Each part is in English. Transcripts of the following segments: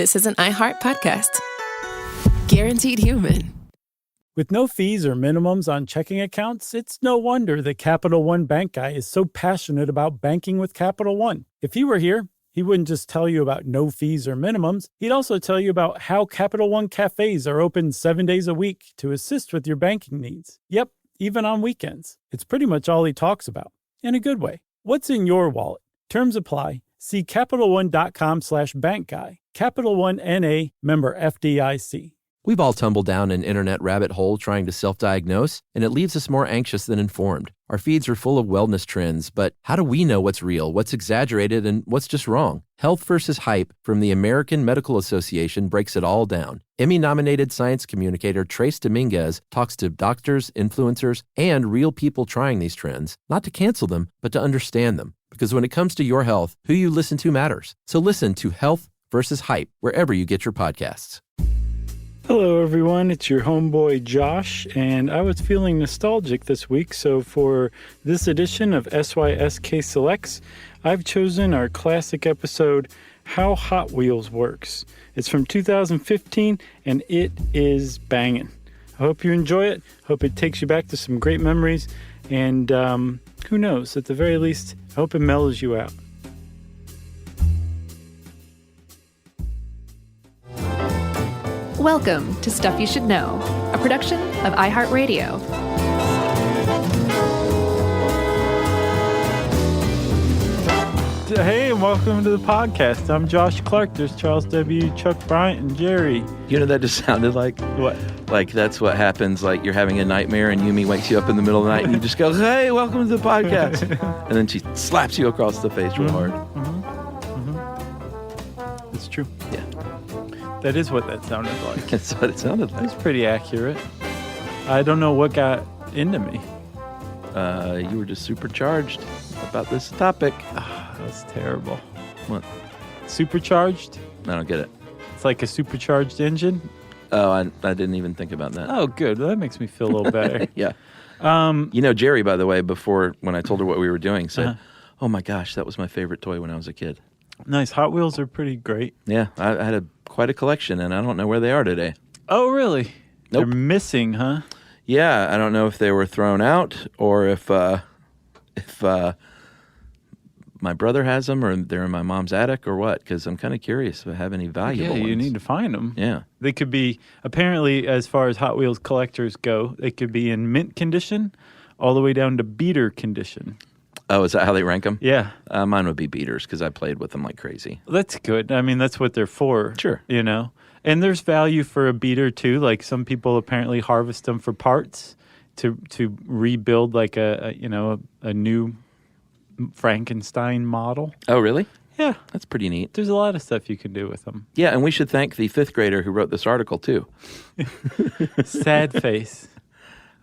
This is an iHeart podcast. Guaranteed human. With no fees or minimums on checking accounts, it's no wonder that Capital One Bank Guy is so passionate about banking with Capital One. If he were here, he wouldn't just tell you about no fees or minimums. He'd also tell you about how Capital One cafes are open 7 days a week to assist with your banking needs. Yep, even on weekends. It's pretty much all he talks about, in a good way. What's in your wallet? Terms apply. See CapitalOne.com/bankguy. Capital One N.A., member FDIC. We've all tumbled down an internet rabbit hole trying to self-diagnose, and it leaves us more anxious than informed. Our feeds are full of wellness trends, but how do we know what's real, what's exaggerated, and what's just wrong? Health versus Hype from the American Medical Association breaks it all down. Emmy-nominated science communicator Trace Dominguez talks to doctors, influencers, and real people trying these trends, not to cancel them, but to understand them. Because when it comes to your health, who you listen to matters. So listen to Health versus Hype wherever you get your podcasts. Hello, everyone. It's your homeboy, Josh, and I was feeling nostalgic this week, so for this edition of SYSK Selects, I've chosen our classic episode, How Hot Wheels Works. It's from 2015, and it is banging. I hope you enjoy it. Hope it takes you back to some great memories, and who knows, at the very least, I hope it mellows you out. Welcome to Stuff You Should Know, a production of iHeartRadio. Hey, and welcome to the podcast. I'm Josh Clark. There's Charles W., Chuck Bryant, and Jerry. You know, that just sounded like... What? Like, that's what happens, like, you're having a nightmare and Yumi wakes you up in the middle of the night and you just go, hey, welcome to the podcast. And then she slaps you across the face real hard. It's true. Yeah. That is what that sounded like. That's what it sounded like. It's pretty accurate. I don't know what got into me. You were just supercharged about this topic. That's terrible. What? Supercharged? I don't get it. It's like a supercharged engine? Oh, I didn't even think about that. Oh, good. Well, that makes me feel a little better. Yeah. You know, Jerry, by the way, before, when I told her what we were doing, said, oh my gosh, that was my favorite toy when I was a kid. Nice. Hot Wheels are pretty great. Yeah, I had quite a collection, and I don't know where they are today. Oh, really? Nope. They're missing, huh? Yeah, I don't know if they were thrown out or if my brother has them or they're in my mom's attic or what, because I'm kind of curious if I have any valuable ones. Yeah, you need to find them. Yeah. They could be, apparently, as far as Hot Wheels collectors go, they could be in mint condition all the way down to beater condition. Oh, is that how they rank them? Yeah. Mine would be beaters because I played with them like crazy. That's good. I mean, that's what they're for. Sure. You know? And there's value for a beater, too. Like, some people apparently harvest them for parts to rebuild, like, a new Frankenstein model. Oh, really? Yeah. That's pretty neat. There's a lot of stuff you can do with them. Yeah, and we should thank the fifth grader who wrote this article, too. Sad face.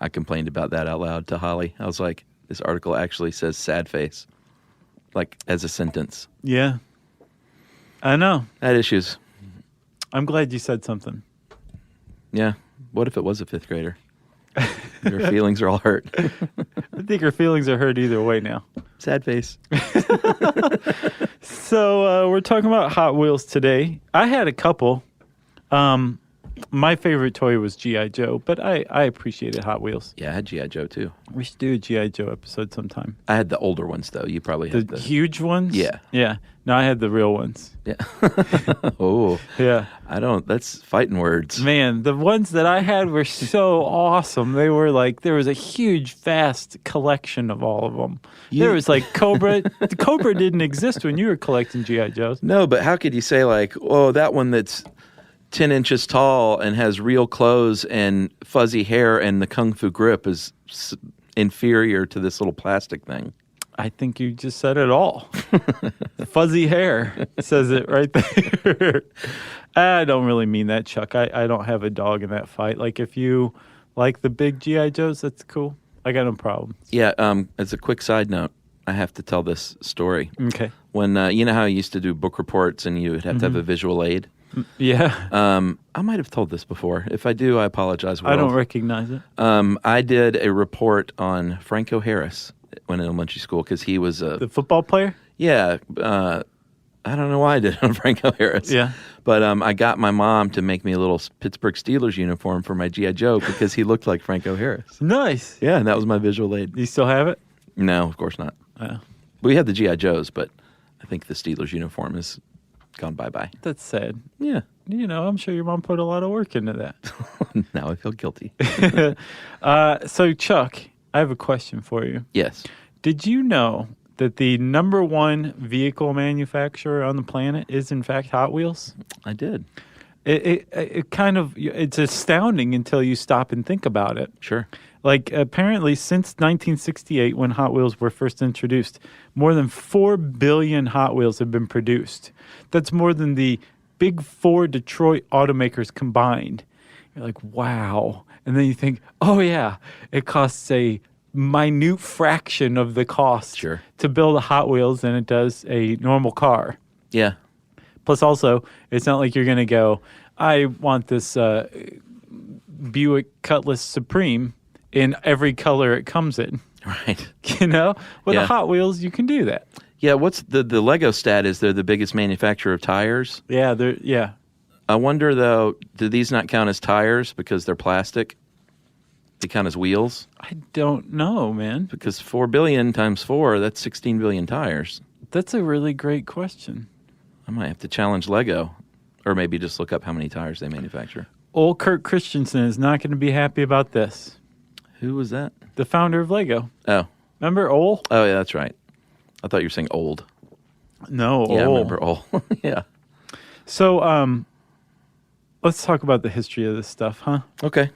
I complained about that out loud to Holly. I was like, this article actually says sad face, like as a sentence. Yeah. I know. I had issues. I'm glad you said something. Yeah. What if it was a fifth grader? Your feelings are all hurt. I think her feelings are hurt either way now. Sad face. So we're talking about Hot Wheels today. I had a couple. My favorite toy was G.I. Joe, but I appreciated Hot Wheels. Yeah, I had G.I. Joe, too. We should do a G.I. Joe episode sometime. I had the older ones, though. You probably had The huge ones? Yeah. Yeah. No, I had the real ones. Yeah. Oh. Yeah. That's fighting words. Man, the ones that I had were so awesome. They were like, there was a huge, vast collection of all of them. There was like Cobra. The Cobra didn't exist when you were collecting G.I. Joes. No, but how could you say like, oh, that one that's 10 inches tall and has real clothes and fuzzy hair and the kung fu grip is inferior to this little plastic thing? I think you just said it all. Fuzzy hair says it right there. I don't really mean that, Chuck. I don't have a dog in that fight. Like, if you like the big G.I. Joes, that's cool. I got no problem. Yeah, as a quick side note, I have to tell this story. Okay. When, you know how I used to do book reports and you would have to have a visual aid? Yeah. I might have told this before. If I do, I apologize. I don't recognize it. I did a report on Franco Harris when in elementary school because he was the football player? Yeah. I don't know why I did it on Franco Harris. Yeah. But I got my mom to make me a little Pittsburgh Steelers uniform for my G.I. Joe because he looked like Franco Harris. Nice. Yeah, and that was my visual aid. Do you still have it? No, of course not. Oh. We had the G.I. Joes, but I think the Steelers uniform has gone bye-bye. That's sad. Yeah. I'm sure your mom put a lot of work into that. Now I feel guilty. So, Chuck, I have a question for you. Yes. Did you know that the number one vehicle manufacturer on the planet is, in fact, Hot Wheels? I did. It's astounding until you stop and think about it. Sure. Like, apparently, since 1968, when Hot Wheels were first introduced, more than 4 billion Hot Wheels have been produced. That's more than the big four Detroit automakers combined. You're like, wow. And then you think, oh, yeah, it costs a minute fraction of the cost to build a Hot Wheels than it does a normal car. Yeah. Plus, also, it's not like you're going to go, I want this Buick Cutlass Supreme in every color it comes in. Right. With the Hot Wheels, you can do that. Yeah, what's the Lego stat is they're the biggest manufacturer of tires. Yeah. I wonder, though, do these not count as tires because they're plastic? They count as wheels? I don't know, man. Because 4 billion times 4, that's 16 billion tires. That's a really great question. I might have to challenge Lego, or maybe just look up how many tires they manufacture. Old Kurt Christensen is not going to be happy about this. Who was that? The founder of Lego. Oh. Remember Ole? Oh, yeah, that's right. I thought you were saying old. No, Yeah, Ole. I remember Ole. Yeah. So, let's talk about the history of this stuff, huh? Okay.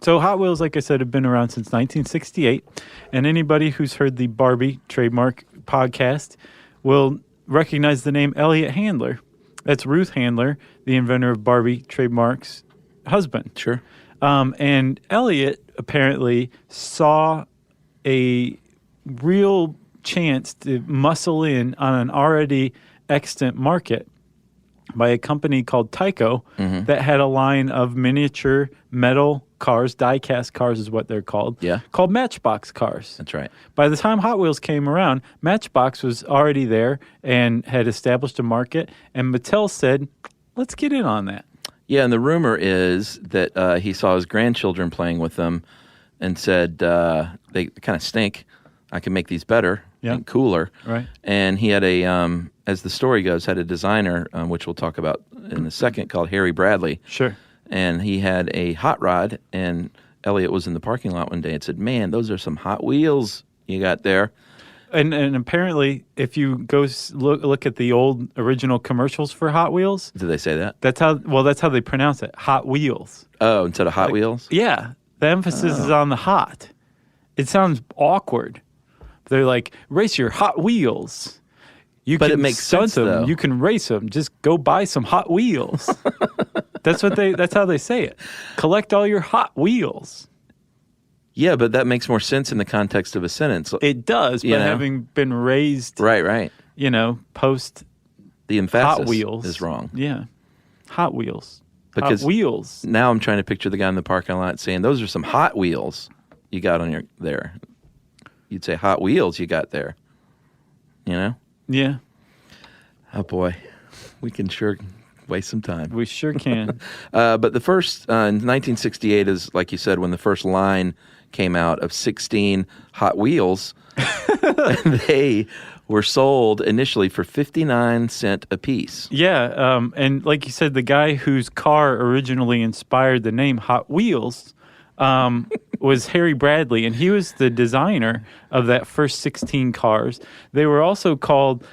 So Hot Wheels, like I said, have been around since 1968. And anybody who's heard the Barbie trademark podcast will recognize the name Elliot Handler. That's Ruth Handler, the inventor of Barbie trademark's husband. Sure. And Elliot apparently saw a real chance to muscle in on an already extant market by a company called Tyco that had a line of miniature metal cars, die-cast cars is what they're called, called Matchbox cars. That's right. By the time Hot Wheels came around, Matchbox was already there and had established a market, and Mattel said, let's get in on that. Yeah, and the rumor is that he saw his grandchildren playing with them and said, they kind of stink. I can make these better and cooler. Right. And he had as the story goes, had a designer, which we'll talk about in a second, called Harry Bradley. Sure. And he had a hot rod, and Elliot was in the parking lot one day and said, man, those are some Hot Wheels you got there. And apparently, if you go look at the old original commercials for Hot Wheels, Did they say that? that's how they pronounce it. Hot Wheels. Oh, instead of Hot Wheels? Yeah, the emphasis is on the hot. It sounds awkward. They're like, race your Hot Wheels. But it makes stunt sense, them. though. You can race them. Just go buy some Hot Wheels. That's how they say it. Collect all your Hot Wheels. Yeah, but that makes more sense in the context of a sentence. It does, but having been raised, Right. Post The emphasis Hot Wheels is wrong. Yeah, Hot Wheels. Because Hot Wheels. Now I'm trying to picture the guy in the parking lot saying, those are some Hot Wheels you got on your there. You'd say Hot Wheels you got there. You know? Yeah, Oh, boy. We can sure waste some time. we sure can. But the first, in 1968 is, like you said, when the first line came out of 16 Hot Wheels. And they were sold initially for 59 cents a piece. Yeah, and like you said, the guy whose car originally inspired the name Hot Wheels was Harry Bradley, and he was the designer of that first 16 cars. They were also called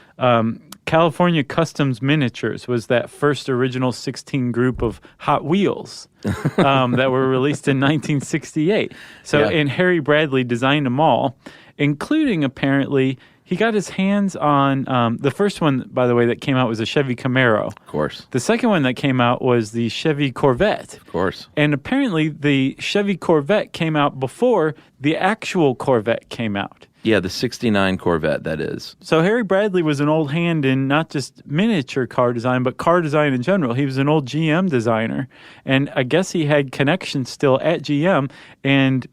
California Customs Miniatures, was that first original 16 group of Hot Wheels that were released in 1968. So, and Harry Bradley designed them all, including apparently he got his hands on the first one, by the way, that came out was a Chevy Camaro. Of course. The second one that came out was the Chevy Corvette. Of course. And apparently the Chevy Corvette came out before the actual Corvette came out. Yeah, the 69 Corvette, that is. So Harry Bradley was an old hand in not just miniature car design, but car design in general. He was an old GM designer, and I guess he had connections still at GM, and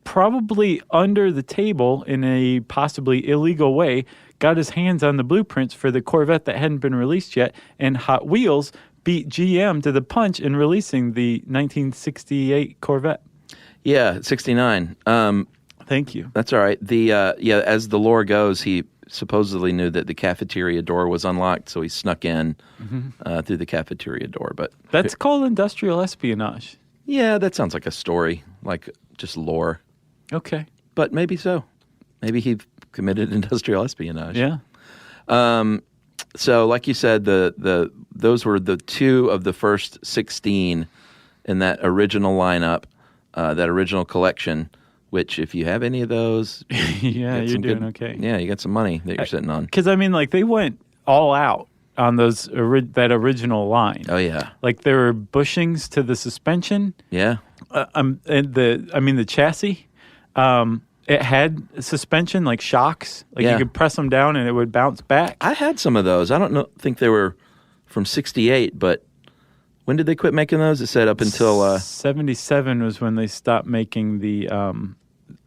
probably under the table in a possibly illegal way got his hands on the blueprints for the Corvette that hadn't been released yet, and Hot Wheels beat GM to the punch in releasing the 1968 Corvette. Yeah, 69. Thank you. That's all right. As the lore goes, he supposedly knew that the cafeteria door was unlocked, so he snuck in through the cafeteria door. But That's called industrial espionage. yeah, that sounds like a story, like just lore. Okay. But maybe so. Maybe he committed industrial espionage. Yeah. So, like you said, those were the 2 of the first 16 in that original lineup, that original collection. Which, if you have any of those, yeah, you're doing okay. Yeah, you got some money that you're sitting on. Because I mean, like they went all out on those that original line. Oh yeah, Like there were bushings to the suspension. yeah, And the chassis. It had suspension, like shocks. Like Yeah. you could press them down and it would bounce back. I had some of those. I don't think they were from '68, but when did they quit making those? It said up until 77 was when they stopped making the.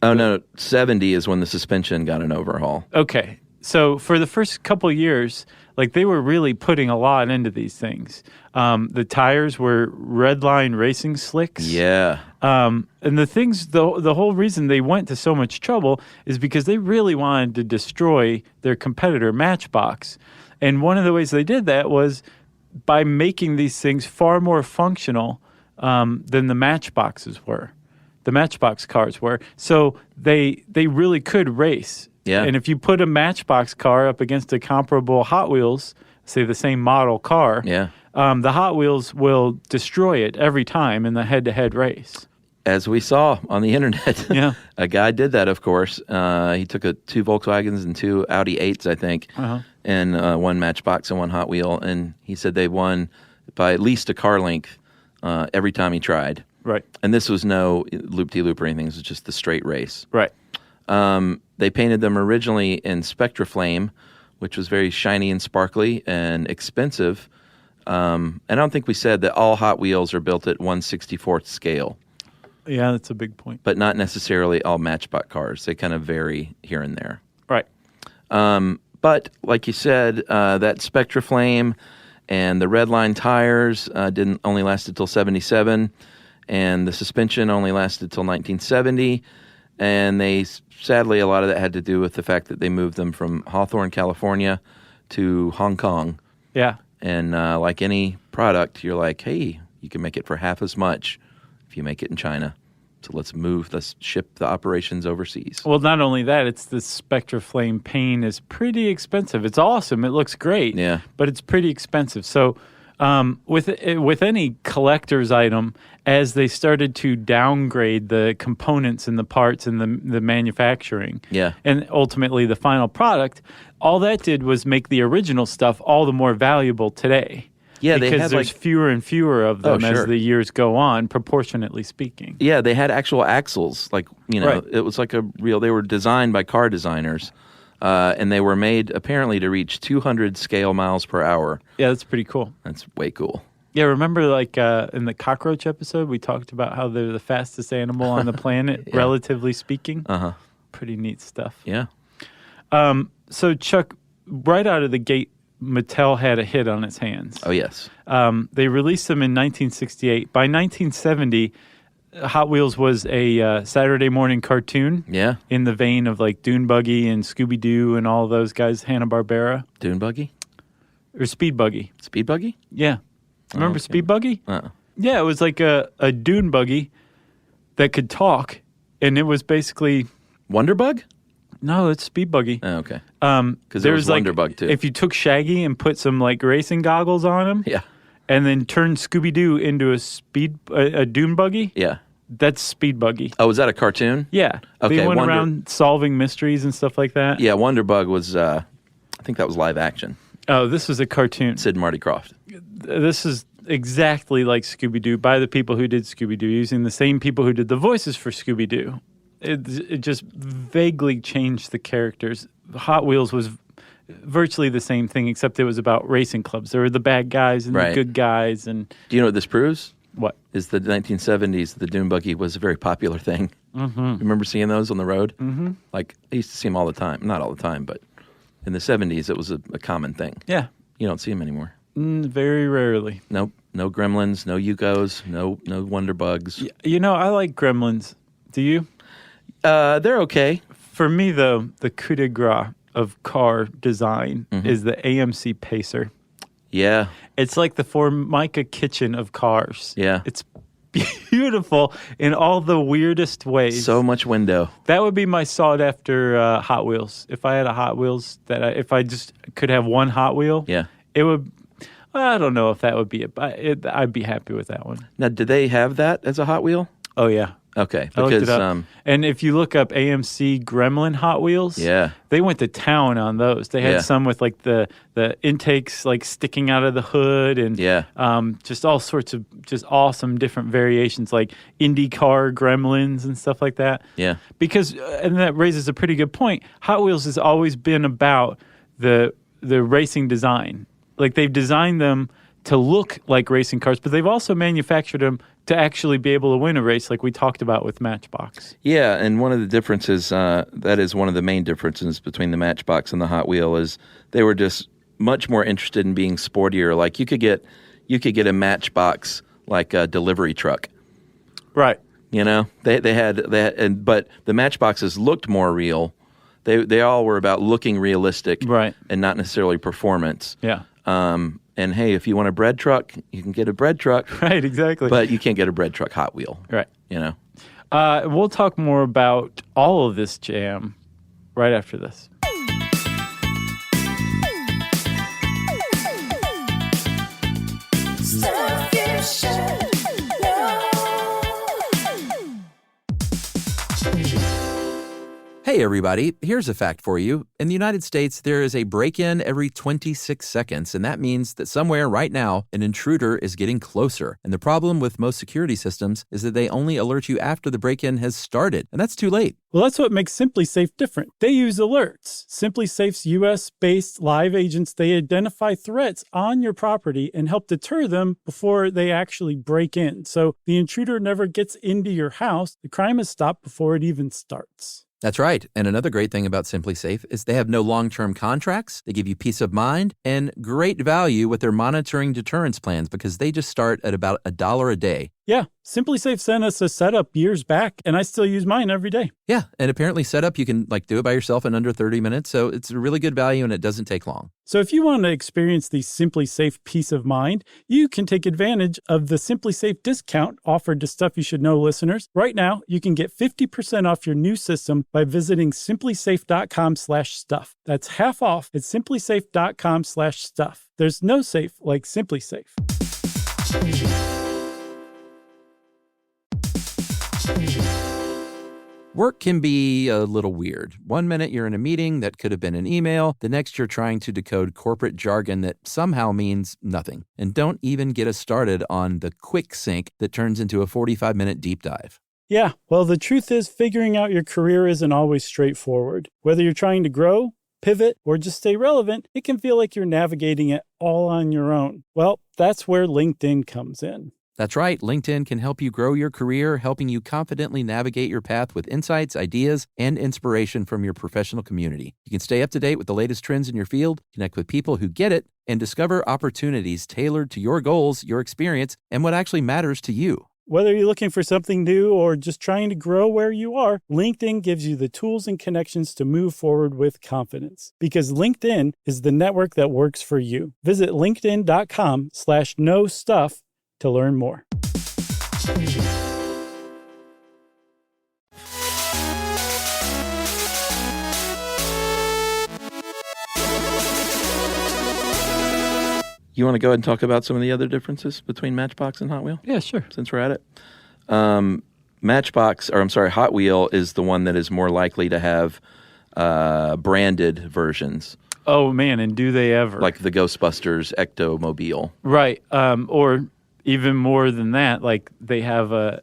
Oh no, 70 is when the suspension got an overhaul. Okay, so for the first couple years, like they were really putting a lot into these things. The tires were Redline racing slicks. Yeah, And the whole reason they went to so much trouble is because they really wanted to destroy their competitor Matchbox. And one of the ways they did that was by making these things far more functional than the Matchboxes were. The Matchbox cars were. So they really could race. Yeah. And if you put a Matchbox car up against a comparable Hot Wheels, say the same model car, yeah. the Hot Wheels will destroy it every time in the head-to-head race. As we saw on the internet, Yeah. a guy did that. Of course, he took 2 Volkswagens and 2 Audi 8s, I think, and 1 Matchbox and 1 Hot Wheel, and he said they won by at least a car length every time he tried. Right. And this was no loop-de-loop or anything. This was just the straight race. Right. They painted them originally in Spectraflame, which was very shiny and sparkly and expensive. And I don't think we said that all Hot Wheels are built at 1/64th scale, Yeah, that's a big point. but not necessarily all Matchbox cars. They kind of vary here and there. Right. But like you said, that Spectraflame and the Redline tires didn't only last until 77, and the suspension only lasted till 1970. And sadly, a lot of that had to do with the fact that they moved them from Hawthorne, California to Hong Kong. Yeah. And like any product, you're like, hey, you can make it for half as much if you make it in China. So let's ship the operations overseas. Well, not only that, it's the Spectraflame paint is pretty expensive. It's awesome. It looks great. Yeah. But it's pretty expensive. So with any collector's item, as they started to downgrade the components and the parts and the manufacturing, Yeah. and ultimately the final product, all that did was make the original stuff all the more valuable today. Yeah, they because had there's fewer and fewer of them sure. as the years go on, proportionately speaking. Yeah, they had actual axles. Like, Right. It was like they were designed by car designers. And they were made apparently to reach 200 scale miles per hour. Yeah, that's pretty cool. That's way cool. Yeah, remember like in the cockroach episode, we talked about how they're the fastest animal on the planet, Yeah. relatively speaking? Uh-huh. Pretty neat stuff. Yeah. So, Chuck, right out of the gate, Mattel had a hit on its hands. Oh, yes. They released them in 1968. By 1970, Hot Wheels was a Saturday morning cartoon. Yeah. In the vein of like Dune Buggy and Scooby-Doo and all those guys, Hanna-Barbera. Dune Buggy? Or Speed Buggy. Speed Buggy? Yeah. Remember okay. Speed Buggy? Uh-uh. Yeah, it was like a dune buggy that could talk, and it was basically Wonder Bug? no, it's Speed Buggy. Oh, okay. Because there was Wonder Bug, too. If you took Shaggy and put some like racing goggles on him, Yeah. and then turned Scooby Doo into a dune buggy, Yeah. that's Speed Buggy. Oh, was that a cartoon? Yeah, Okay, they went Wonder- around solving mysteries and stuff like that. Yeah, Wonder Bug was, I think that was live action. Oh, this was a cartoon. Sid and Marty Krofft. This is exactly like Scooby-Doo by the people who did Scooby-Doo, using the same people who did the voices for Scooby-Doo. It just vaguely changed the characters. Hot Wheels was virtually the same thing, except it was about racing clubs. There were the bad guys and Right. the good guys. And Do you know what this proves? what? Is the 1970s, the Dune Buggy was a very popular thing. Mm-hmm. Remember seeing those on the road? Mm-hmm. Like, I used to see them all the time. Not all the time, but In the 70s, it was a common thing. Yeah. You don't see them anymore. Very rarely. Nope. No Gremlins, no Yukos, no Wonder Bugs. You know, I like Gremlins. Do you? They're okay. For me, though, the coup de grace of car design is the AMC Pacer. Yeah. It's like the Formica kitchen of cars. Yeah. It's beautiful in all the weirdest ways. So much window. That would be my sought-after Hot Wheels. If I had a Hot Wheels, if I just could have one Hot Wheel, Yeah. it would. I don't know if that would be it, but I'd be happy with that one. Now, do they have that as a Hot Wheel? Oh yeah. Okay. I looked Because it up. And if you look up AMC Gremlin Hot Wheels, yeah, they went to town on those. They had Yeah. some with like the intakes like sticking out of the hood and Yeah. just all sorts of just awesome different variations like IndyCar Gremlins and stuff like that. Yeah. Because and that raises a pretty good point. Hot Wheels has always been about the racing design. Like they've designed them to look like racing cars, but they've also manufactured them to actually be able to win a race like we talked about with Matchbox. Yeah, and one of the differences, that is one of the main differences between the Matchbox and the Hot Wheel is they were just much more interested in being sportier. Like you could get a Matchbox like a delivery truck. Right. You know, they had but the Matchboxes looked more real. They all were about looking realistic, Right. and not necessarily performance. Yeah. And hey, if you want a bread truck, you can get a bread truck. Right, exactly. But you can't get a bread truck Hot Wheel. Right. You know. We'll talk more about all of this jam right after this. Stuff you should know. Hey, everybody, here's a fact for you. In the United States, there is a break-in every 26 seconds, and that means that somewhere right now, an intruder is getting closer. And the problem with most security systems is that they only alert you after the break-in has started, and that's too late. Well, that's what makes SimpliSafe different. They use alerts. SimpliSafe's US-based live agents, they identify threats on your property and help deter them before they actually break in. So the intruder never gets into your house. The crime is stopped before it even starts. That's right. And another great thing about SimpliSafe is they have no long-term contracts. They give you peace of mind and great value with their monitoring deterrence plans because they just start at about $1 a day. Yeah, SimpliSafe sent us a setup years back, and I still use mine every day. Yeah, and apparently setup, you can do it by yourself in under 30 minutes, so it's a really good value and it doesn't take long. So if you want to experience the SimpliSafe peace of mind, you can take advantage of the SimpliSafe discount offered to Stuff You Should Know listeners. Right now, you can get 50% off your new system by visiting simplisafe.com/stuff. That's half off at simplisafe.com/stuff. There's no safe like SimpliSafe. Work can be a little weird. One minute you're in a meeting that could have been an email. The next you're trying to decode corporate jargon that somehow means nothing. And don't even get us started on the quick sync that turns into a 45-minute deep dive. Yeah, well, the truth is figuring out your career isn't always straightforward. Whether you're trying to grow, pivot, or just stay relevant, it can feel like you're navigating it all on your own. Well, that's where LinkedIn comes in. That's right. LinkedIn can help you grow your career, helping you confidently navigate your path with insights, ideas, and inspiration from your professional community. You can stay up to date with the latest trends in your field, connect with people who get it, and discover opportunities tailored to your goals, your experience, and what actually matters to you. Whether you're looking for something new or just trying to grow where you are, LinkedIn gives you the tools and connections to move forward with confidence. Because LinkedIn is the network that works for you. Visit linkedin.com/knowstuff to learn more. You want to go ahead and talk about some of the other differences between Matchbox and Hot Wheel? Yeah, sure. Since we're at it. Hot Wheel is the one that is more likely to have branded versions. Oh, man, and do they ever? Like the Ghostbusters Ectomobile. Right. Or even more than that, like they have a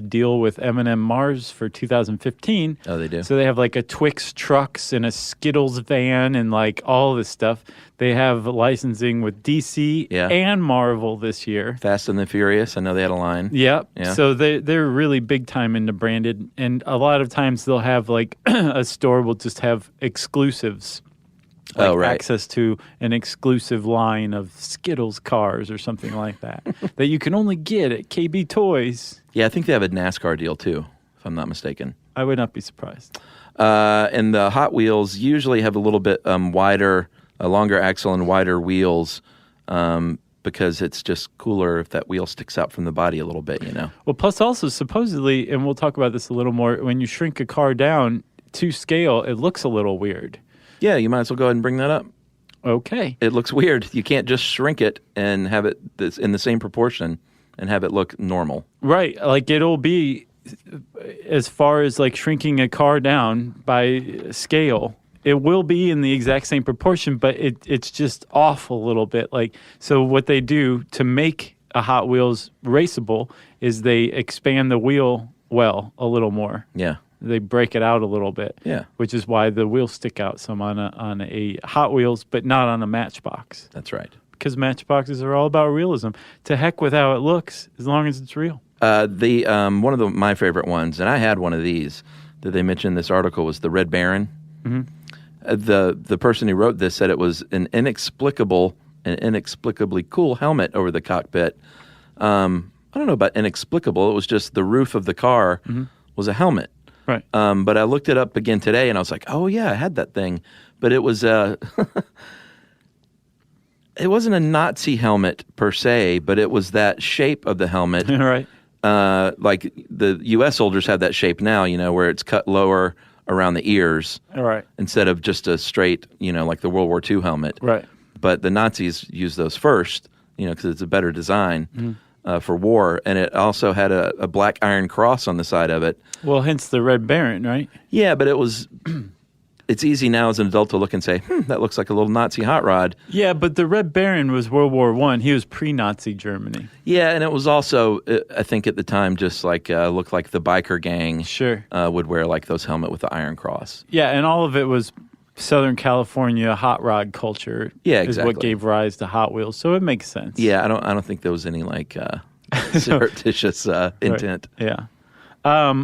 deal with M&M Mars for 2015. Oh, they do? So they have like a Twix trucks and a Skittles van and like all this stuff. They have licensing with DC and Marvel this year. Fast and the Furious, I know they had a line. Yep. Yeah. So they're really big time into branded. And a lot of times they'll have like a store will just have exclusives. like Oh, right. access to an exclusive line of Skittles cars or something like that that you can only get at KB Toys. Yeah, I think they have a NASCAR deal too, if I'm not mistaken. I would not be surprised. And the Hot Wheels usually have a little bit wider, a longer axle and wider wheels, because it's just cooler if that wheel sticks out from the body a little bit, you know? Well, plus also supposedly, and we'll talk about this a little more, when you shrink a car down to scale, it looks a little weird. Yeah, you might as well go ahead and bring that up. Okay. It looks weird. You can't just shrink it and have it in the same proportion and have it look normal. Right. Like it'll be, as far as like shrinking a car down by scale, it will be in the exact same proportion, but it's just off a little bit. Like, so what they do to make a Hot Wheels raceable is they expand the wheel well a little more. Yeah. They break it out a little bit. Yeah. Which is why the wheels stick out some on a Hot Wheels, but not on a Matchbox. That's right. Because Matchboxes are all about realism. To heck with how it looks, as long as it's real. One of my favorite ones, and I had one of these that they mentioned in this article, was the Red Baron. Mm-hmm. The person who wrote this said it was an inexplicably cool helmet over the cockpit. I don't know about inexplicable. It was just the roof of the car was a helmet. Right. But I looked it up again today, and I was like, oh, yeah, I had that thing. But it was it wasn't a Nazi helmet per se, but it was that shape of the helmet. Right. Like the U.S. soldiers have that shape now, you know, where it's cut lower around the ears. All right. Instead of just a straight, you know, like the World War II helmet. Right. But the Nazis used those first, you know, because it's a better design for war. And it also had a black iron cross on the side of it. Well, hence the Red Baron, right? Yeah, but it was... It's easy now as an adult to look and say, that looks like a little Nazi hot rod. Yeah, but the Red Baron was World War I. He was pre-Nazi Germany. Yeah, and it was also, I think at the time, just like looked like the biker gang Sure. Would wear like those helmet with the iron cross. Yeah, and all of it was Southern California hot rod culture. Yeah, Is what gave rise to Hot Wheels, so it makes sense. Yeah, I don't think there was any like surreptitious intent. Right. Yeah.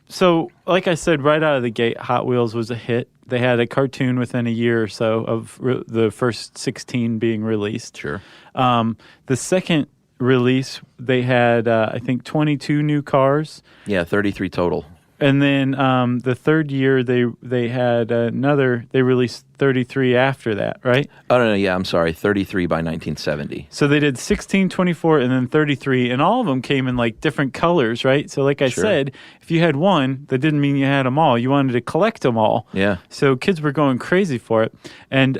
So, like I said, right out of the gate, Hot Wheels was a hit. They had a cartoon within a year or so of the first 16 being released. Sure. The second release, they had, I think, 22 new cars. Yeah, 33 total. And then the third year, they had they released 33 after that, right? Oh, no, yeah, I'm sorry, 33 by 1970. So they did 16, 24, and then 33, and all of them came in like different colors, right? So like I Sure. said, if you had one, that didn't mean you had them all. You wanted to collect them all. Yeah. So kids were going crazy for it. And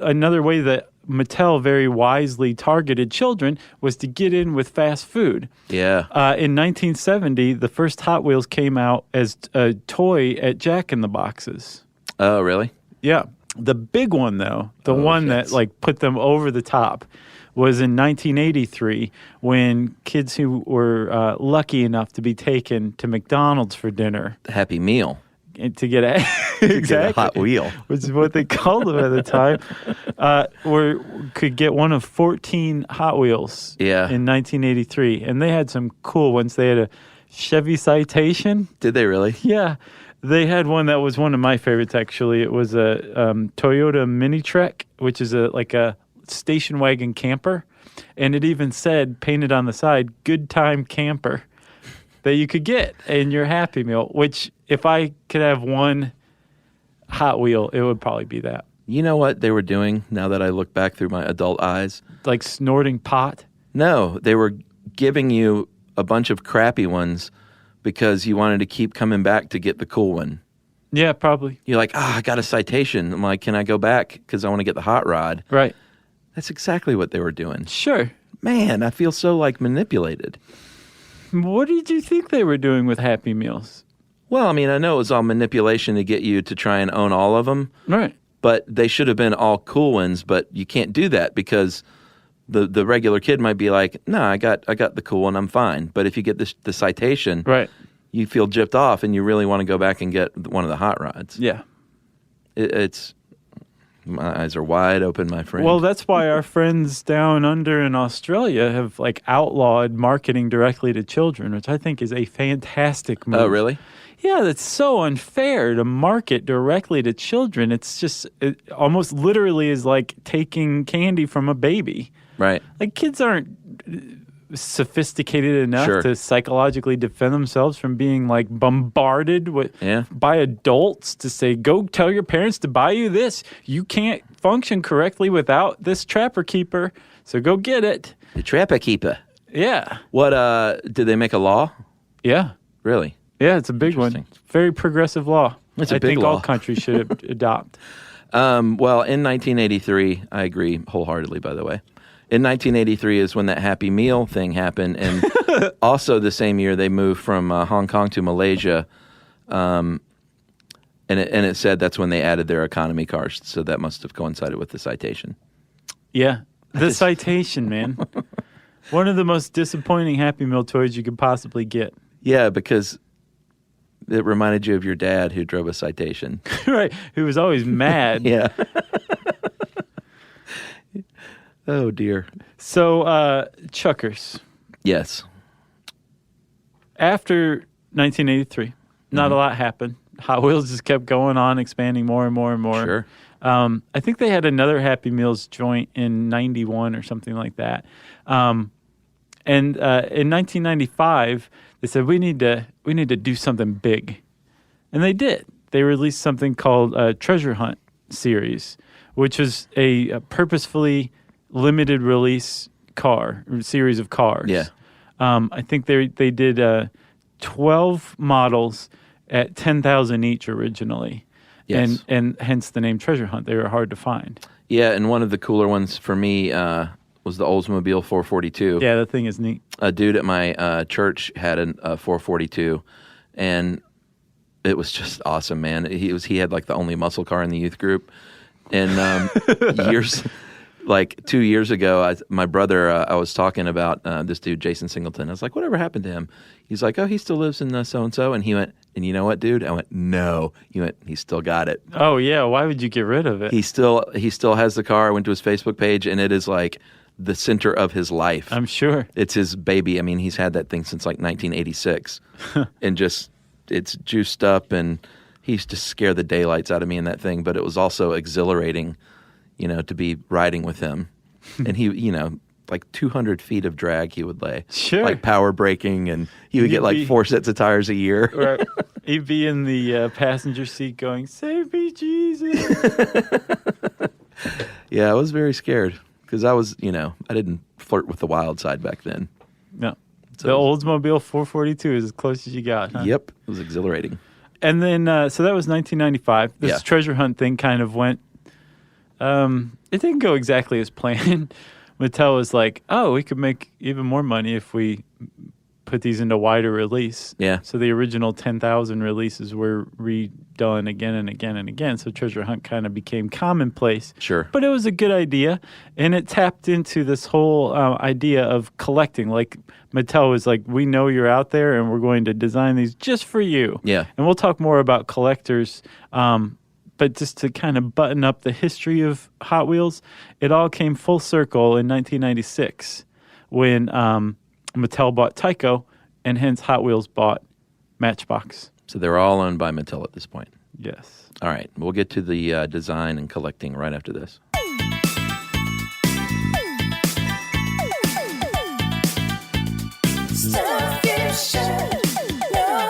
another way that Mattel very wisely targeted children was to get in with fast food. Yeah. In 1970, the first Hot Wheels came out as a toy at Jack in the Boxes. Oh, really? Yeah. The big one, though, the one yes. that like put them over the top, was in 1983 when kids who were lucky enough to be taken to McDonald's for dinner Happy Meal. and to get a Get exactly a Hot Wheel. which is what they called them at the time, could get one of 14 Hot Wheels Yeah. in 1983. And they had some cool ones. They had a Chevy Citation. Did they really? Yeah. They had one that was one of my favorites, actually. It was a Toyota Mini Trek, which is like a station wagon camper. And it even said, painted on the side, "Good Time Camper," that you could get in your Happy Meal, which if I could have one Hot Wheel, it would probably be that. You know what they were doing now that I look back through my adult eyes? Like snorting pot. No, they were giving you a bunch of crappy ones because you wanted to keep coming back to get the cool one. Yeah, probably. You're like, I got a Citation. I'm like, can I go back because I want to get the hot rod? Right. That's exactly what they were doing. Sure. Man, I feel so like manipulated. What did you think they were doing with Happy Meals? Well, I mean, I know it was all manipulation to get you to try and own all of them, Right. but they should have been all cool ones, but you can't do that because the regular kid might be like, no, I got the cool one, I'm fine. But if you get the Citation, Right. you feel gypped off and you really want to go back and get one of the hot rods. Yeah. It's my eyes are wide open, my friend. Well, that's why our friends down under in Australia have like outlawed marketing directly to children, which I think is a fantastic move. Oh, really? Yeah, that's so unfair to market directly to children. It's just it almost literally is like taking candy from a baby. Right. Like kids aren't sophisticated enough Sure. to psychologically defend themselves from being like bombarded by adults to say, go tell your parents to buy you this. You can't function correctly without this trapper keeper, so go get it. The Trapper Keeper. Yeah. What, did they make a law? Yeah. Really? Yeah, it's a big one. Interesting. Very progressive law. It's a I big think law. all countries should adopt. Well, in 1983, I agree wholeheartedly, by the way. In 1983 is when that Happy Meal thing happened. And also the same year, they moved from Hong Kong to Malaysia. And it said that's when they added their economy cars. So that must have coincided with the citation. Yeah. The citation, man. One of the most disappointing Happy Meal toys you could possibly get. Yeah, because it reminded you of your dad who drove a citation. Right. Who was always mad. Yeah. Oh, dear. So, Chuckers. Yes. After 1983, not a lot happened. Hot Wheels just kept going on, expanding more and more and more. Sure. I think they had another Happy Meals joint in 91 or something like that. And in 1995, they said, we need to do something big. And they did. They released something called Treasure Hunt series, which was a purposefully limited release series of cars. Yeah. I think they did 12 models at 10,000 each originally. Yes. And hence the name Treasure Hunt. They were hard to find. Yeah, and one of the cooler ones for me was the Oldsmobile 442. Yeah, that thing is neat. A dude at my church had a 442, and it was just awesome, man. He had like the only muscle car in the youth group, and like 2 years ago, my brother, I was talking about this dude, Jason Singleton. I was like, whatever happened to him? He's like, oh, he still lives in so-and-so. And he went, and you know what, dude? I went, no. He went, he still got it. Oh, yeah. Why would you get rid of it? He still has the car. I went to his Facebook page, and it is like the center of his life. I'm sure. It's his baby. I mean, he's had that thing since like 1986. And just, it's juiced up, and he used to scare the daylights out of me in that thing. But it was also exhilarating, to be riding with him. And he, like 200 feet of drag he would lay. Sure. Like power braking, and he would get like 4 sets of tires a year. Right. He'd be in the passenger seat going, save me, Jesus. Yeah, I was very scared because I was, I didn't flirt with the wild side back then. No. So The Oldsmobile 442 is as close as you got, huh? Yep, it was exhilarating. And then, so that was 1995. This Yeah. treasure hunt thing kind of went, it didn't go exactly as planned. Mattel was like, oh, we could make even more money if we put these into wider release. Yeah. So the original 10,000 releases were redone again and again and again. So treasure hunt kind of became commonplace. Sure. But it was a good idea. And it tapped into this whole idea of collecting. Like Mattel was like, we know you're out there and we're going to design these just for you. Yeah. And we'll talk more about collectors. But just to kind of button up the history of Hot Wheels, it all came full circle in 1996 when Mattel bought Tyco, and hence Hot Wheels bought Matchbox. So they're all owned by Mattel at this point. Yes. All right, we'll get to the design and collecting right after this. Stuff you should know.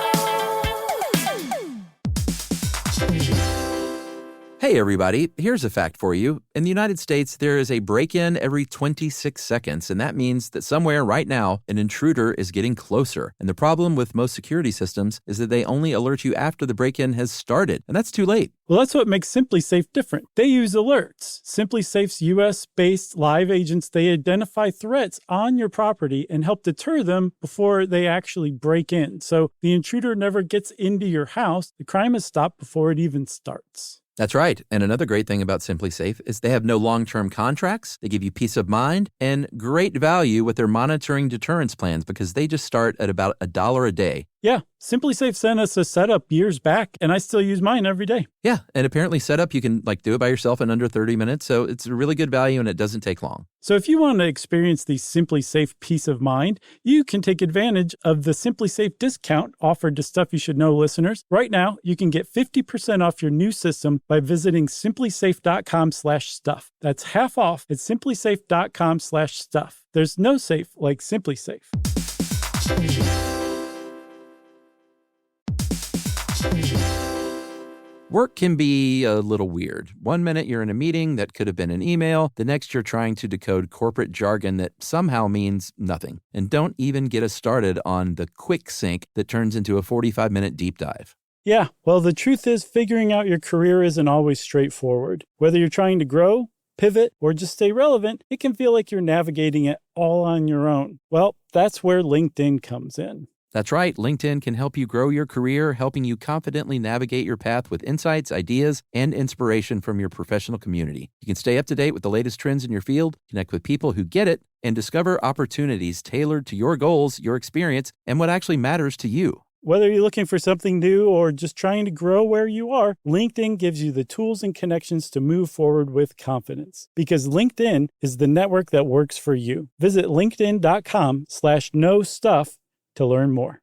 Hey, everybody, here's a fact for you. In the United States, there is a break-in every 26 seconds, and that means that somewhere right now, an intruder is getting closer. And the problem with most security systems is that they only alert you after the break-in has started, and that's too late. Well, that's what makes SimpliSafe different. They use alerts. SimpliSafe's U.S.-based live agents, they identify threats on your property and help deter them before they actually break in. So the intruder never gets into your house. The crime is stopped before it even starts. That's right. And another great thing about SimpliSafe is they have no long-term contracts. They give you peace of mind and great value with their monitoring deterrence plans because they just start at about $1 a day. Yeah, Simply Safe sent us a setup years back, and I still use mine every day. Yeah, and apparently setup, you can do it by yourself in under 30 minutes, so it's a really good value and it doesn't take long. So if you want to experience the Simply Safe peace of mind, you can take advantage of the Simply Safe discount offered to Stuff You Should Know listeners. Right now, you can get 50% off your new system by visiting simplysafe.com/stuff. That's half off at simplysafe.com/stuff. There's no safe like Simply Safe. Work can be a little weird. One minute you're in a meeting that could have been an email. The next you're trying to decode corporate jargon that somehow means nothing. And don't even get us started on the quick sync that turns into a 45-minute deep dive. Yeah, well, the truth is figuring out your career isn't always straightforward. Whether you're trying to grow, pivot, or just stay relevant, it can feel like you're navigating it all on your own. Well, that's where LinkedIn comes in. That's right. LinkedIn can help you grow your career, helping you confidently navigate your path with insights, ideas, and inspiration from your professional community. You can stay up to date with the latest trends in your field, connect with people who get it, and discover opportunities tailored to your goals, your experience, and what actually matters to you. Whether you're looking for something new or just trying to grow where you are, LinkedIn gives you the tools and connections to move forward with confidence. Because LinkedIn is the network that works for you. Visit linkedin.com/knowstuff to learn more.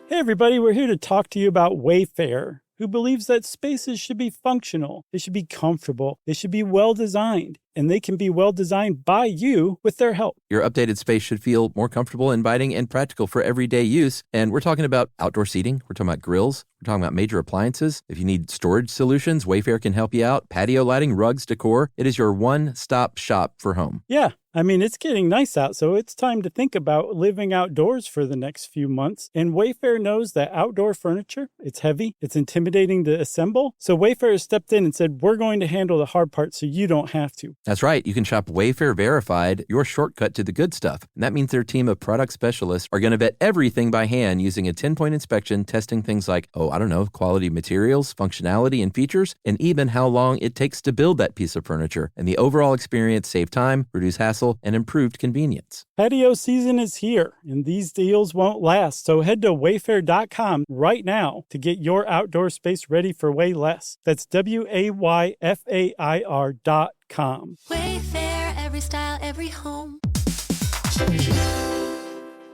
Hey everybody, we're here to talk to you about Wayfair, who believes that spaces should be functional, they should be comfortable, they should be well designed, and they can be well designed by you with their help. Your updated space should feel more comfortable, inviting, and practical for everyday use. And we're talking about outdoor seating. We're talking about grills. We're talking about major appliances. If you need storage solutions, Wayfair can help you out. Patio lighting, rugs, decor. It is your one-stop shop for home. Yeah, I mean, it's getting nice out, so it's time to think about living outdoors for the next few months. And Wayfair knows that outdoor furniture, it's heavy, it's intimidating to assemble. So Wayfair has stepped in and said, we're going to handle the hard part so you don't have to. That's right. You can shop Wayfair Verified, your shortcut to the good stuff. And that means their team of product specialists are going to vet everything by hand using a 10-point inspection, testing things like, quality materials, functionality, and features, and even how long it takes to build that piece of furniture. And the overall experience save time, reduce hassle, and improved convenience. Patio season is here, and these deals won't last. So head to wayfair.com right now to get your outdoor space ready for way less. That's WAYFAIR.com. Wayfair, every style, every home.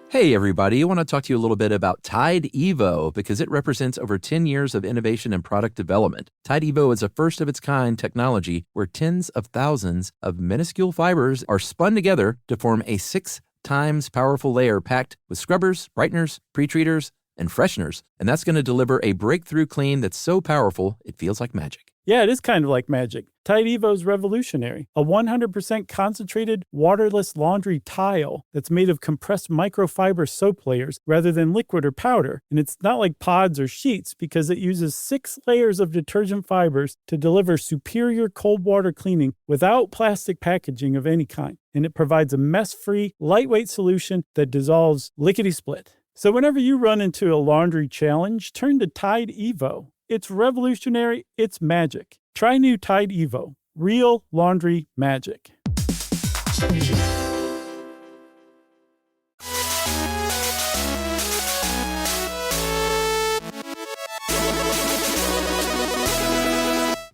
Hey everybody, I want to talk to you a little bit about Tide Evo because it represents over 10 years of innovation and product development. Tide Evo is a first-of-its-kind technology where tens of thousands of minuscule fibers are spun together to form a 6 times powerful layer packed with scrubbers, brighteners, pre-treaters, and fresheners. And that's going to deliver a breakthrough clean that's so powerful it feels like magic. Yeah, it is kind of like magic. Tide Evo is revolutionary. A 100% concentrated, waterless laundry tile that's made of compressed microfiber soap layers rather than liquid or powder. And it's not like pods or sheets because it uses 6 layers of detergent fibers to deliver superior cold water cleaning without plastic packaging of any kind. And it provides a mess-free, lightweight solution that dissolves lickety-split. So whenever you run into a laundry challenge, turn to Tide Evo. It's revolutionary, it's magic. Try new Tide Evo. Real laundry magic.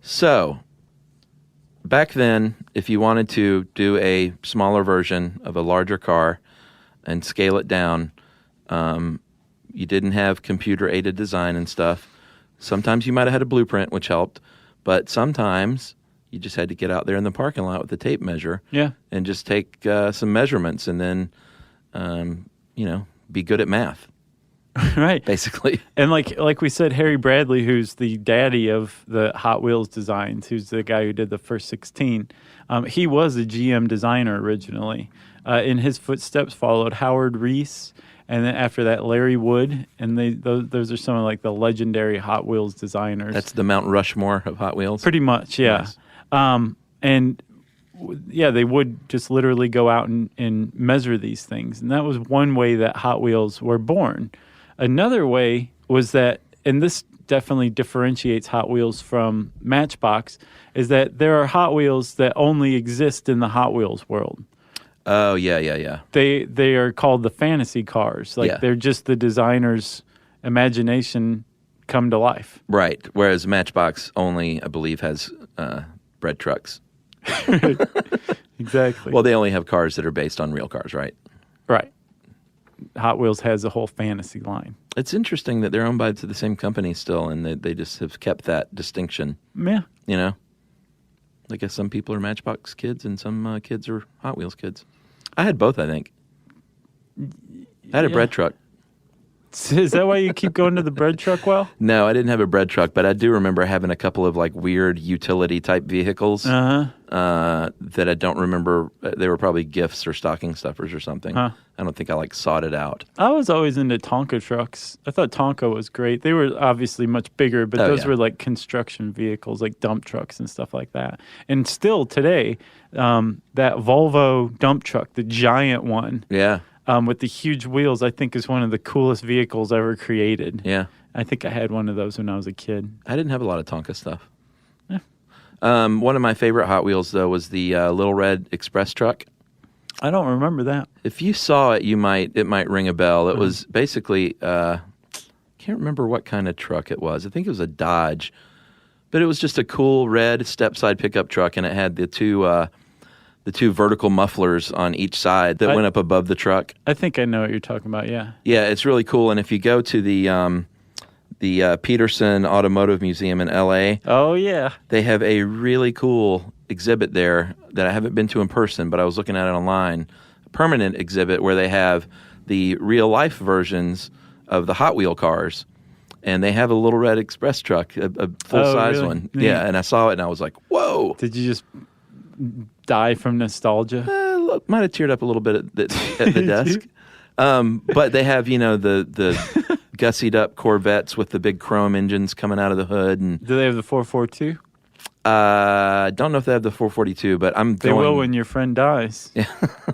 So, back then, if you wanted to do a smaller version of a larger car and scale it down, you didn't have computer-aided design and stuff. Sometimes you might have had a blueprint, which helped, but sometimes you just had to get out there in the parking lot with a tape measure and just take some measurements and then, be good at math. Right. Basically. And like we said, Harry Bradley, who's the daddy of the Hot Wheels designs, who's the guy who did the first 16, he was a GM designer originally. In his footsteps followed Howard Reese, and then after that, Larry Wood, and those are some of like the legendary Hot Wheels designers. That's the Mount Rushmore of Hot Wheels? Pretty much, yeah. Nice. They would just literally go out and measure these things. And that was one way that Hot Wheels were born. Another way was that, and this definitely differentiates Hot Wheels from Matchbox, is that there are Hot Wheels that only exist in the Hot Wheels world. Oh, yeah. They are called the fantasy cars. Like they're just the designer's imagination come to life. Right. Whereas Matchbox only, I believe, has bread trucks. Exactly. Well, they only have cars that are based on real cars, right? Right. Hot Wheels has a whole fantasy line. It's interesting that they're owned by the same company still, and they just have kept that distinction. Yeah. You know? I guess some people are Matchbox kids and some kids are Hot Wheels kids. I had both, I think. I had a bread truck. Is that why you keep going to the bread truck well? No, I didn't have a bread truck, but I do remember having a couple of like weird utility type vehicles that I don't remember. They were probably gifts or stocking stuffers or something. I don't think I like sought it out. I was always into Tonka trucks. I thought Tonka was great. They were obviously much bigger, but those were like construction vehicles, like dump trucks and stuff like that. And still today, that Volvo dump truck, the giant one. Yeah. With the huge wheels, I think is one of the coolest vehicles ever created. Yeah. I think I had one of those when I was a kid. I didn't have a lot of Tonka stuff. Yeah. One of my favorite Hot Wheels, though, was the Little Red Express truck. I don't remember that. If you saw it, it might ring a bell. It was basically, can't remember what kind of truck it was. I think it was a Dodge. But it was just a cool red step-side pickup truck, and it had the two vertical mufflers on each side that went up above the truck. I think I know what you're talking about, yeah. Yeah, it's really cool. And if you go to the Peterson Automotive Museum in L.A., oh, yeah, they have a really cool exhibit there that I haven't been to in person, but I was looking at it online, a permanent exhibit where they have the real-life versions of the Hot Wheel cars. And they have a Little Red Express truck, a full-size really? one. Neat. Yeah, and I saw it, and I was like, whoa. Did you just die from nostalgia? Might have teared up a little bit at the desk. But they have, the gussied up Corvettes with the big chrome engines coming out of the hood. And Do they have the 442? don't know if they have the 442, but They will when your friend dies. Yeah.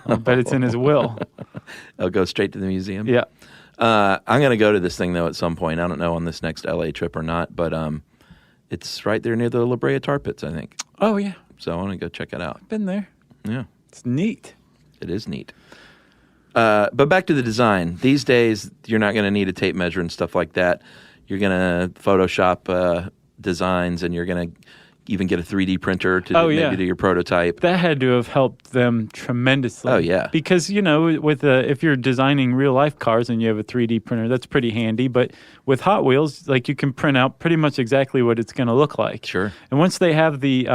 I'll bet it's in his will. I'll go straight to the museum. Yeah. I'm going to go to this thing, though, at some point. I don't know on this next LA trip or not, but it's right there near the La Brea Tar Pits, I think. Oh, yeah. So I want to go check it out. Been there. Yeah. It's neat. It is neat. But back to the design. These days, you're not going to need a tape measure and stuff like that. You're going to Photoshop designs, and you're going to even get a 3D printer to maybe do your prototype. That had to have helped them tremendously. Oh, yeah. Because, with if you're designing real-life cars and you have a 3D printer, that's pretty handy. But with Hot Wheels, like, you can print out pretty much exactly what it's going to look like. Sure. And once they have the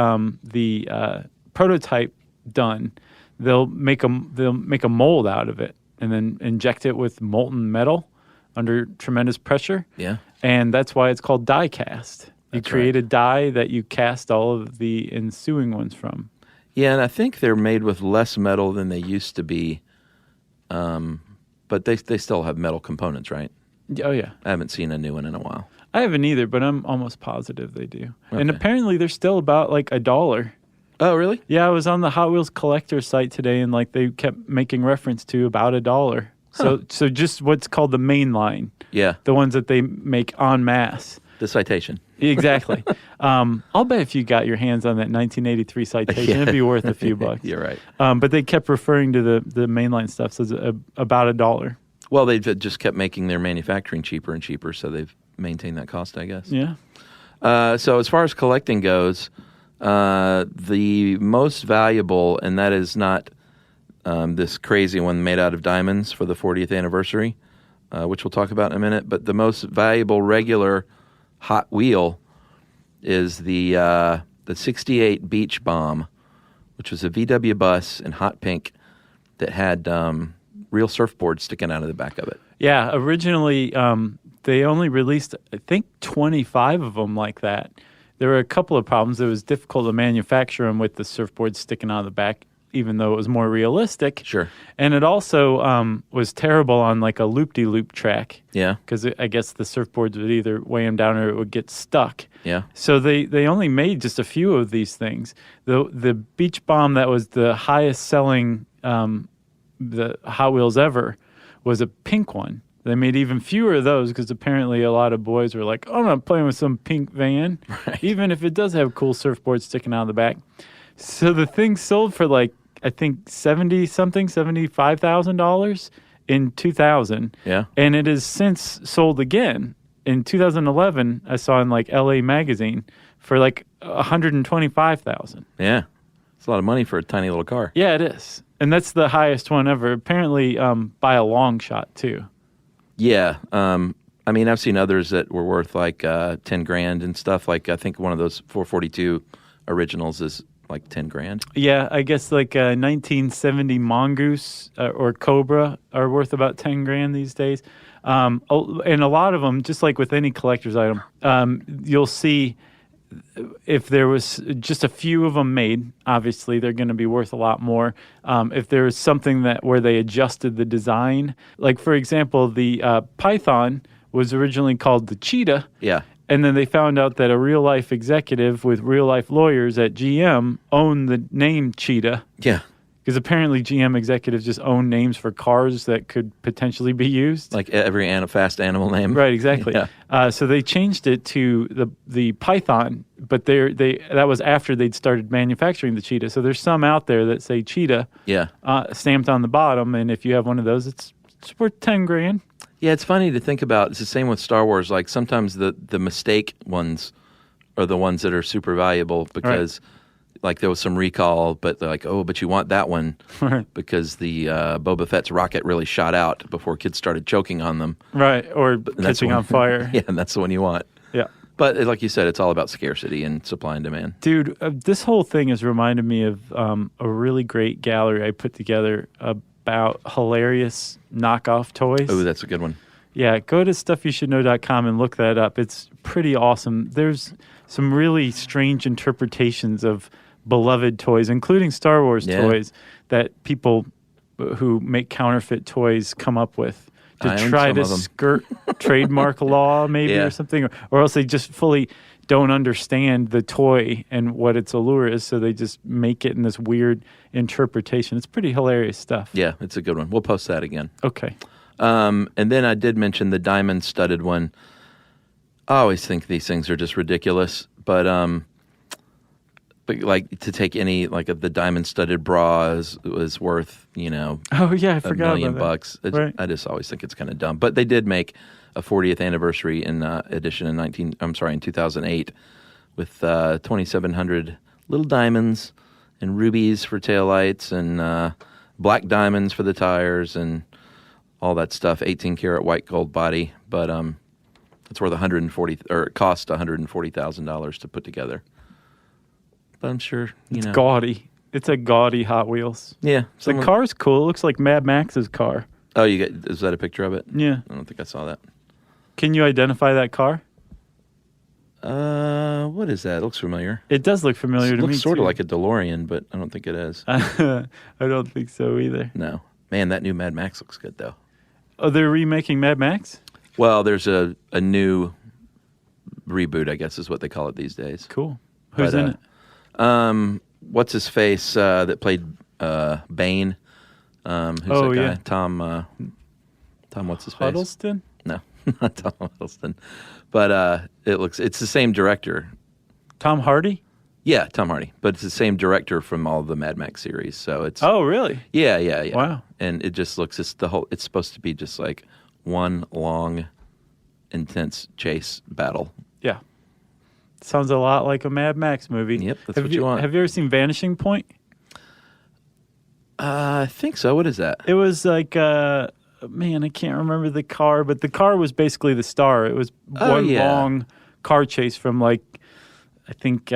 prototype done, they'll make a mold out of it and then inject it with molten metal under tremendous pressure. Yeah. And that's why it's called die cast. You That's create right. a die that you cast all of the ensuing ones from. Yeah, and I think they're made with less metal than they used to be, but they still have metal components, right? Oh, yeah. I haven't seen a new one in a while. I haven't either, but I'm almost positive they do. Okay. And apparently they're still about like $1. Oh, really? Yeah, I was on the Hot Wheels collector site today, and like they kept making reference to about $1. So just what's called the main line. Yeah. The ones that they make en masse. The citation. Exactly. I'll bet if you got your hands on that 1983 citation, it'd be worth a few bucks. You're right. But they kept referring to the mainline stuff, so it's about $1. Well, they've just kept making their manufacturing cheaper and cheaper, so they've maintained that cost, I guess. Yeah. So as far as collecting goes, the most valuable, and that is not this crazy one made out of diamonds for the 40th anniversary, which we'll talk about in a minute, but the most valuable regular Hot Wheel is the 68 Beach Bomb, which was a VW bus in hot pink that had real surfboards sticking out of the back of it. Yeah, originally they only released, I think, 25 of them like that. There were a couple of problems. It was difficult to manufacture them with the surfboards sticking out of the back, even though it was more realistic. Sure. And it also was terrible on like a loop-de-loop track. Yeah. Because I guess the surfboards would either weigh them down or it would get stuck. Yeah. So they only made just a few of these things. The Beach Bomb that was the highest selling the Hot Wheels ever was a pink one. They made even fewer of those because apparently a lot of boys were like, oh, I'm not playing with some pink van, Right. even if it does have cool surfboards sticking out of the back. So the thing sold for like, I think $75,000 in 2000. Yeah. And it has since sold again. In 2011, I saw in like LA Magazine for like $125,000. Yeah. It's a lot of money for a tiny little car. Yeah, it is. And that's the highest one ever. Apparently by a long shot too. Yeah. I mean, I've seen others that were worth like 10 grand and stuff. Like I think one of those 442 originals is like 10 grand. Yeah, I guess like 1970 Mongoose or Cobra are worth about 10 grand these days. And a lot of them, just like with any collector's item, you'll see if there was just a few of them made, obviously they're going to be worth a lot more. If there was something where they adjusted the design, like for example, the Python was originally called the Cheetah. Yeah. And then they found out that a real-life executive with real-life lawyers at GM owned the name Cheetah. Yeah. Because apparently GM executives just own names for cars that could potentially be used. Like every fast animal name. Right, exactly. Yeah. So they changed it to the Python, but that was after they'd started manufacturing the Cheetah. So there's some out there that say Cheetah stamped on the bottom, and if you have one of those, it's worth 10 grand. Yeah, it's funny to think about. It's the same with Star Wars. Like sometimes the mistake ones are the ones that are super valuable because like there was some recall, but they're like, oh, but you want that one because the Boba Fett's rocket really shot out before kids started choking on them. Right, or catching on fire. Yeah, and that's the one you want. Yeah. But like you said, it's all about scarcity and supply and demand. Dude, this whole thing has reminded me of a really great gallery I put together about hilarious knockoff toys. Oh, that's a good one. Yeah, go to stuffyoushouldknow.com and look that up. It's pretty awesome. There's some really strange interpretations of beloved toys, including Star Wars toys, that people who make counterfeit toys come up with to try to skirt trademark law maybe or something, or else they just fully don't understand the toy and what its allure is, so they just make it in this weird interpretation. It's pretty hilarious stuff. Yeah, it's a good one. We'll post that again. Okay. And then I did mention the diamond-studded one. I always think these things are just ridiculous, but like to take any like of the diamond-studded bra was worth I forgot $1 million about bucks. Right. I just always think it's kind of dumb, but they did make a 40th anniversary edition in 2008 with 2,700 little diamonds and rubies for taillights and black diamonds for the tires and all that stuff. 18 karat white gold body, but it's worth it cost $140,000 to put together. But I'm sure it's gaudy. It's a gaudy Hot Wheels. Yeah, the car's cool. It looks like Mad Max's car. Oh, is that a picture of it? Yeah. I don't think I saw that. Can you identify that car? What is that? It looks familiar. It does look familiar to me. It looks sort too. of like a DeLorean, but I don't think it is. I don't think so either. No. Man, that new Mad Max looks good, though. Oh, they're remaking Mad Max? Well, there's a new reboot, I guess is what they call it these days. Cool. Who's in it? What's his face that played Bane? Who's that guy? Yeah. Tom, what's his face? Huddleston? No, not Tom Huddleston. But it's the same director. Tom Hardy? Yeah, Tom Hardy. But it's the same director from all the Mad Max series. So it's Oh, really? Yeah. Wow. And it just looks it's supposed to be just like one long, intense chase battle. Yeah. Sounds a lot like a Mad Max movie. Yep, that's what you want. Have you ever seen Vanishing Point? I think so. What is that? It was like, I can't remember the car, but the car was basically the star. It was one long car chase from I think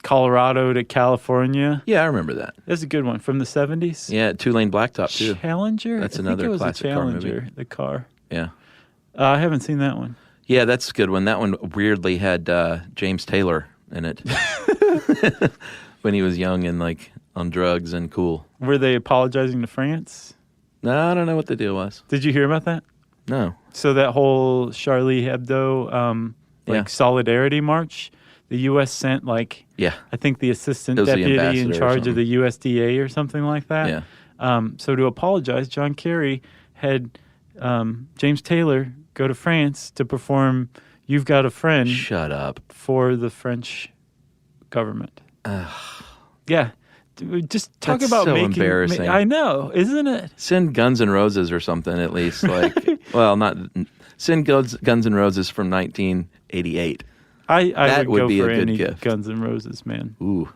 Colorado to California. Yeah, I remember that. That's a good one from the 70s. Yeah, two-lane blacktop too. Challenger? That's I another think it was classic a Challenger, car movie. the car. Yeah. I haven't seen that one. Yeah, that's a good one. That one weirdly had James Taylor in it when he was young and on drugs and cool. Were they apologizing to France? No, I don't know what the deal was. Did you hear about that? No. So that whole Charlie Hebdo solidarity march, the U.S. sent I think the assistant deputy in charge of the USDA or something like that. Yeah. So to apologize, John Kerry had James Taylor go to France to perform "You've Got a Friend." Shut up. For the French government. Ugh. Yeah. Just talk That's about so making... embarrassing. I know, isn't it? Send Guns N' Roses or something at least. Like, well, not... Send Guns N' Roses from 1988. I would would go be for a good any gift. Guns N' Roses, man. Ooh.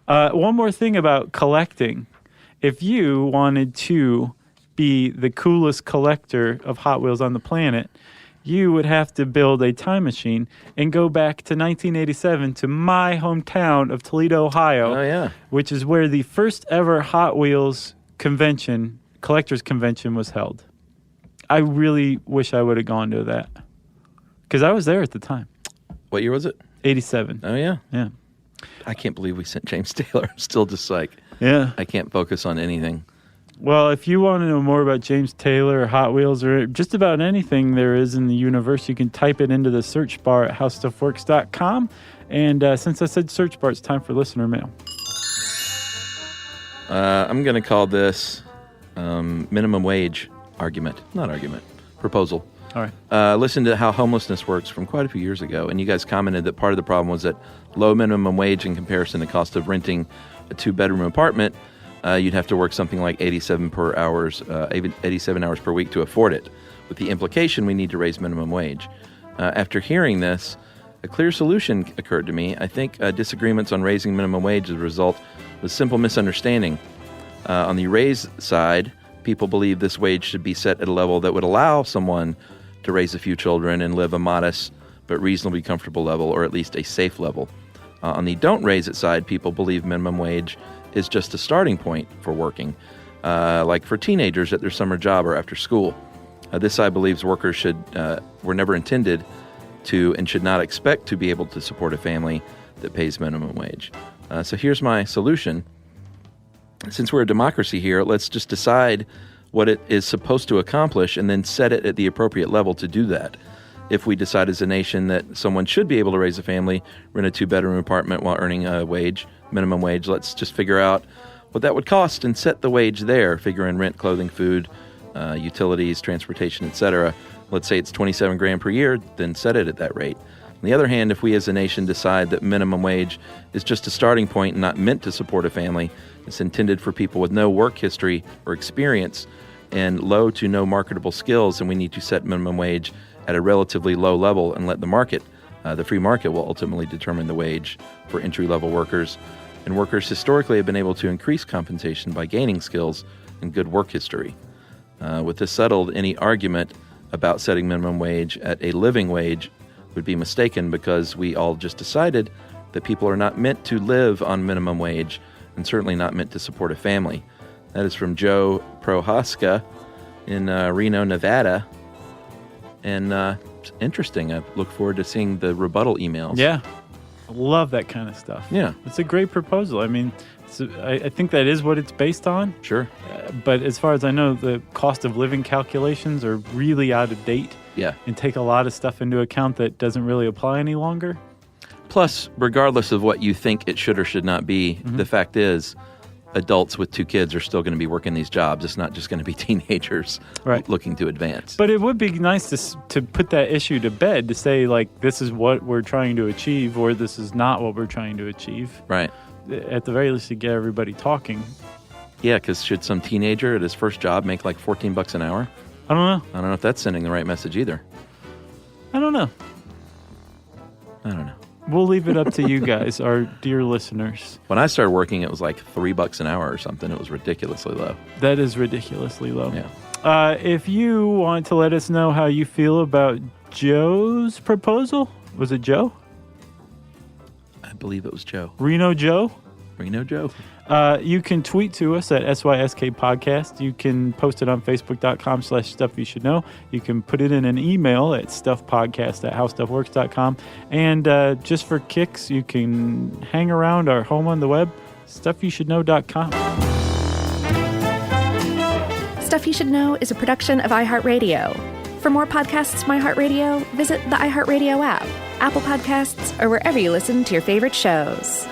One more thing about collecting. If you wanted to be the coolest collector of Hot Wheels on the planet, you would have to build a time machine and go back to 1987 to my hometown of Toledo, Ohio. Oh, yeah. Which is where the first ever Hot Wheels convention, collector's convention, was held. I really wish I would have gone to that because I was there at the time. What year was it? 87. Oh, yeah. Yeah. I can't believe we sent James Taylor. I'm still just like, Yeah. I can't focus on anything. Well, if you want to know more about James Taylor or Hot Wheels or just about anything there is in the universe, you can type it into the search bar at howstuffworks.com. And since I said search bar, it's time for listener mail. I'm going to call this minimum wage proposal. All right. Listened to How Homelessness Works from quite a few years ago, and you guys commented that part of the problem was that low minimum wage in comparison to the cost of renting a 2-bedroom apartment, you'd have to work something like 87 hours per week to afford it. With the implication, we need to raise minimum wage. After hearing this, a clear solution occurred to me. I think disagreements on raising minimum wage is a result of a simple misunderstanding. On the raise side, people believe this wage should be set at a level that would allow someone to raise a few children and live a modest but reasonably comfortable level, or at least a safe level. On the don't raise it side, people believe minimum wage is just a starting point for working, like for teenagers at their summer job or after school. This side believes workers were never intended to and should not expect to be able to support a family that pays minimum wage. So here's my solution. Since we're a democracy here, let's just decide what it is supposed to accomplish and then set it at the appropriate level to do that. If we decide as a nation that someone should be able to raise a family, rent a 2-bedroom apartment while earning a minimum wage, let's just figure out what that would cost and set the wage there, figure in rent, clothing, food, utilities, transportation, etc. Let's say it's $27,000 per year, then set it at that rate. On the other hand, if we as a nation decide that minimum wage is just a starting point and not meant to support a family, it's intended for people with no work history or experience and low to no marketable skills, and we need to set minimum wage at a relatively low level and let the market, the free market, will ultimately determine the wage for entry-level workers. And workers historically have been able to increase compensation by gaining skills and good work history. With this settled, any argument about setting minimum wage at a living wage would be mistaken, because we all just decided that people are not meant to live on minimum wage and certainly not meant to support a family. That is from Joe Prohaska in Reno, Nevada. And it's interesting. I look forward to seeing the rebuttal emails. Yeah. I love that kind of stuff. Yeah. It's a great proposal. I mean, I think that is what it's based on. Sure. But as far as I know, the cost of living calculations are really out of date. Yeah. And take a lot of stuff into account that doesn't really apply any longer. Plus, regardless of what you think it should or should not be, the fact is adults with 2 kids are still going to be working these jobs. It's not just going to be teenagers looking to advance. But it would be nice to put that issue to bed, to say, like, this is what we're trying to achieve, or this is not what we're trying to achieve. Right. At the very least, to get everybody talking. Yeah, because should some teenager at his first job make like $14 an hour? I don't know. I don't know if that's sending the right message either. I don't know. We'll leave it up to you guys, our dear listeners. When I started working, it was like $3 an hour or something. It was ridiculously low. That is ridiculously low. Yeah. If you want to let us know how you feel about Joe's proposal, was it Joe? I believe it was Joe. Reno Joe? Reno Joe. You can tweet to us at SYSK Podcast. You can post it on Facebook.com/StuffYouShouldKnow. You can put it in an email at StuffPodcast@HowStuffWorks.com. And just for kicks, you can hang around our home on the web, StuffYouShouldKnow.com. Stuff You Should Know is a production of iHeartRadio. For more podcasts from iHeartRadio, visit the iHeartRadio app, Apple Podcasts, or wherever you listen to your favorite shows.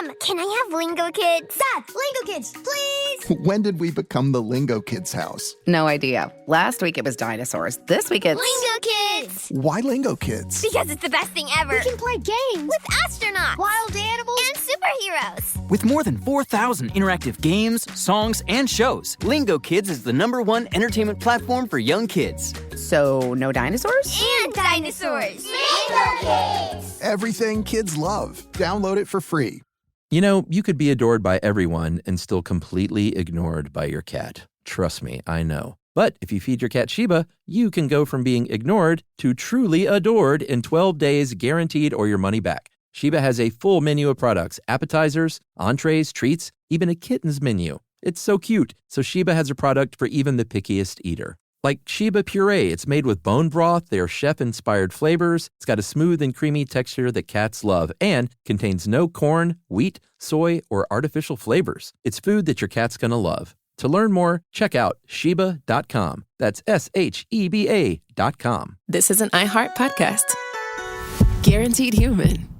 Mom, can I have Lingo Kids? Dad, Lingo Kids, please! When did we become the Lingo Kids house? No idea. Last week it was dinosaurs. This week it's... Lingo Kids! Why Lingo Kids? Because it's the best thing ever. We can play games With astronauts, wild animals, and superheroes. With more than 4,000 interactive games, songs, and shows, Lingo Kids is the #1 entertainment platform for young kids. So, no dinosaurs? And dinosaurs. Lingo Kids! Everything kids love. Download it for free. You know, you could be adored by everyone and still completely ignored by your cat. Trust me, I know. But if you feed your cat Sheba, you can go from being ignored to truly adored in 12 days, guaranteed, or your money back. Sheba has a full menu of products, appetizers, entrees, treats, even a kitten's menu. It's so cute. So Sheba has a product for even the pickiest eater. Like Sheba Puree, it's made with bone broth, their chef-inspired flavors. It's got a smooth and creamy texture that cats love and contains no corn, wheat, soy, or artificial flavors. It's food that your cat's gonna love. To learn more, check out Sheba.com. That's SHEBA.com. This is an iHeart podcast. Guaranteed human.